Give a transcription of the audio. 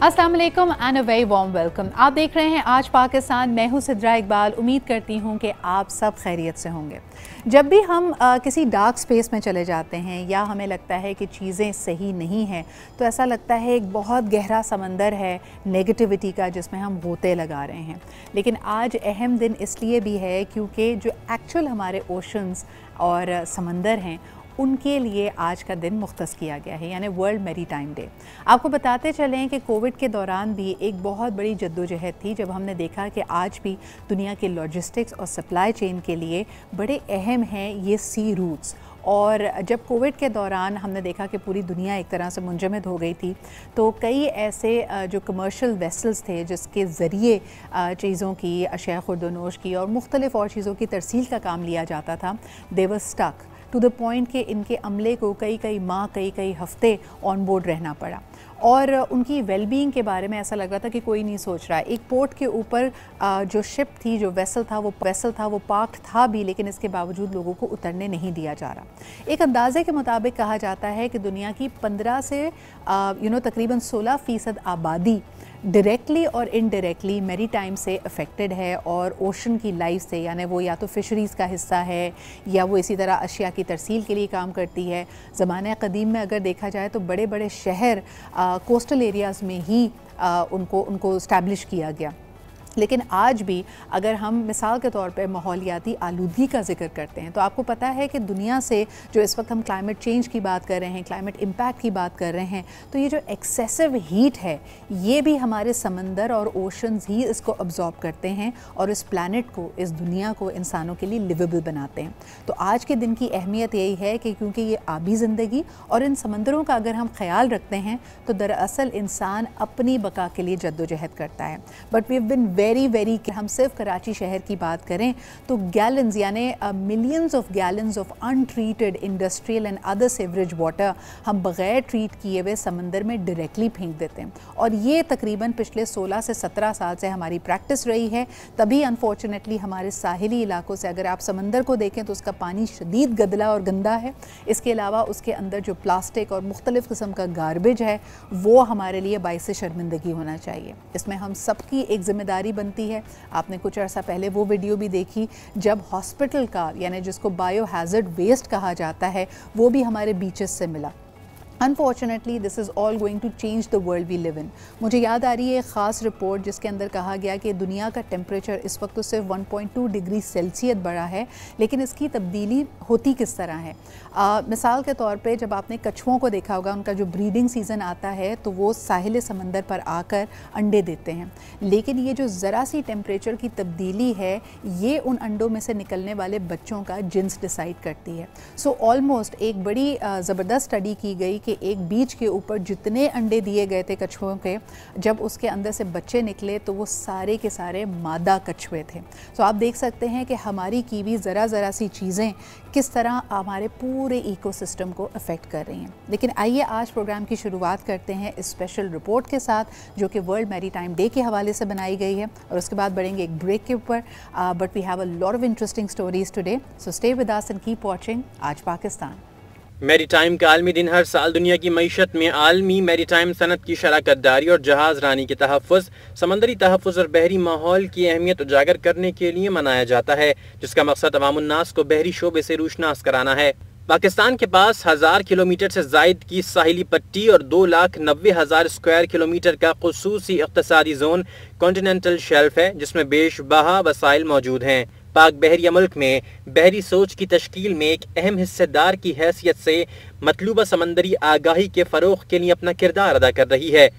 अस्सलाम वालेकुम and a very warm welcome. आप देख रहे हैं आज पाकिस्तान। मैं हूं सिद्रा इकबाल। उम्मीद करती हूं कि आप सब खैरियत से होंगे। जब भी हम किसी डार्क स्पेस में चले जाते हैं या हमें लगता है कि चीज़ें सही नहीं हैं, तो ऐसा लगता है एक बहुत गहरा समंदर है नेगेटिविटी का जिसमें हम गोते लगा रहे हैं। लेकिन आज अहम दिन इसलिए भी है क्योंकि जो एक्चुअल हमारे ओशंस और समंदर हैं उनके लिए आज का दिन मुख्तस किया गया है, यानी वर्ल्ड मैरीटाइम डे। आपको बताते चलें कि कोविड के दौरान भी एक बहुत बड़ी जद्दोजहद थी जब हमने देखा कि आज भी दुनिया के लॉजिस्टिक्स और सप्लाई चेन के लिए बड़े अहम हैं ये सी रूट्स। और जब कोविड के दौरान हमने देखा कि पूरी दुनिया एक तरह से मुंजमद हो गई थी, तो कई ऐसे जो कमर्शियल वेसल्स थे जिसके ज़रिए चीज़ों की अशिया खुर्दोनोश की और मुख्तलिफ़ और चीज़ों की तरसील का काम लिया जाता था, they were stuck to the point कि इनके अमले को कई माह कई हफ़्ते ऑन बोर्ड रहना पड़ा और उनकी वेलबींग के बारे में ऐसा लग रहा था कि कोई नहीं सोच रहा है। एक पोर्ट के ऊपर जो शिप थी, जो वेसल था वो पार्क्ड था भी, लेकिन इसके बावजूद लोगों को उतरने नहीं दिया जा रहा। एक अंदाजे के मुताबिक कहा जाता है कि दुनिया की 15 से तकरीबन 16% आबादी डायरेक्टली और इनडायरेक्टली मैरीटाइम से अफेक्टेड है और ओशन की लाइफ से, यानी वो या तो फिशरीज़ का हिस्सा है या वो इसी तरह अशिया की तरसील के लिए काम करती है। ज़माने क़दीम में अगर देखा जाए तो बड़े बड़े शहर कोस्टल एरियाज़ में ही उनको इस्टेब्लिश किया गया। लेकिन आज भी अगर हम मिसाल के तौर पे माहौलियाती आलूदगी का जिक्र करते हैं तो आपको पता है कि दुनिया से जो इस वक्त हम क्लाइमेट चेंज की बात कर रहे हैं, क्लाइमेट इम्पैक्ट की बात कर रहे हैं, तो ये जो एक्सेसिव हीट है ये भी हमारे समंदर और ओशंस ही इसको अब्जॉर्ब करते हैं और इस प्लैनेट को, इस दुनिया को इंसानों के लिए लिवेबल बनाते हैं। तो आज के दिन की अहमियत यही है कि क्योंकि ये आबी ज़िंदगी और इन समंदरों का अगर हम ख्याल रखते हैं तो दरअसल इंसान अपनी बका के लिए जद्दोजहद करता है। But we have been very कि हम सिर्फ कराची शहर की बात करें तो गैलन्स यानी millions of gallons of untreated industrial and other sewerage water हम बग़ैर ट्रीट किए हुए समंदर में डायरेक्टली फेंक देते हैं। और ये तकरीबन पिछले 16 से 17 साल से हमारी प्रैक्टिस रही है। तभी अनफॉर्चुनेटली हमारे साहिली इलाकों से अगर आप समंदर को देखें तो उसका पानी शदीद गदला और गंदा है। इसके अलावा उसके अंदर जो प्लास्टिक और मुख्तलिफ़ किस्म का गार्बेज है वो हमारे लिए बाइस शर्मिंदगी होना चाहिए। इसमें हम सबकी एक ज़िम्मेदारी बनती है। आपने कुछ अर्सा पहले वो वीडियो भी देखी जब हॉस्पिटल का, यानी जिसको बायो हैज़र्ड वेस्ट कहा जाता है, वो भी हमारे बीचेस से मिला। Unfortunately this is all going to change the world we live in. मुझे याद आ रही है एक ख़ास रिपोर्ट जिसके अंदर कहा गया कि दुनिया का टेम्परेचर इस वक्त तो सिर्फ 1.2 डिग्री सेल्सियस बढ़ा है, लेकिन इसकी तब्दीली होती किस तरह है। मिसाल के तौर पे जब आपने कछुओं को देखा होगा, उनका जो ब्रीडिंग सीज़न आता है तो वो साहिल समंदर पर आकर अंडे देते हैं, लेकिन ये जो ज़रा सी टेम्परेचर की तब्दीली है ये उन अंडों में से निकलने वाले बच्चों का जिन्स डिसाइड करती है। सो ऑलमोस्ट एक बड़ी ज़बरदस्त स्टडी की गई कि एक बीच के ऊपर जितने अंडे दिए गए थे कछुओं के, जब उसके अंदर से बच्चे निकले तो वो सारे के सारे मादा कछुए थे। सो आप देख सकते हैं कि हमारी कीवी ज़रा सी चीज़ें किस तरह हमारे पूरे इकोसिस्टम को अफेक्ट कर रही हैं। लेकिन आइए आज प्रोग्राम की शुरुआत करते हैं इस स्पेशल रिपोर्ट के साथ जो कि वर्ल्ड मैरीटाइम डे के हवाले से बनाई गई है, और उसके बाद बढ़ेंगे एक ब्रेक के ऊपर। But we have a lot of interesting stories today, so stay with us and keep watching Aaj Pakistan. Maritime का आलमी दिन हर साल दुनिया की मईशत में आलमी मैरीटाइम सनत की शराकतदारी और जहाज रानी के तहफ़्फ़ुज़, समंदरी तहफ़्फ़ुज़ और बहरी माहौल की अहमियत उजागर करने के लिए मनाया जाता है, जिसका मकसद अवामुन्नास को बहरी शोबे से रोशनास कराना है। पाकिस्तान के पास 1000 किलोमीटर से ज़ायद की साहिली पट्टी और 2,90,000 स्क्वायर किलोमीटर का खुसूसी इक़्तिसादी जोन कॉन्टिनेंटल शेल्फ है, जिसमें बेशबहा वसाइल मौजूद हैं। पाक बहरिया मुल्क में बहरी सोच की तश्कील में एक अहम हिस्सेदार की हैसियत से मतलूबा समंदरी आगाही के फ़रोग़ के लिए अपना किरदार अदा कर रही है।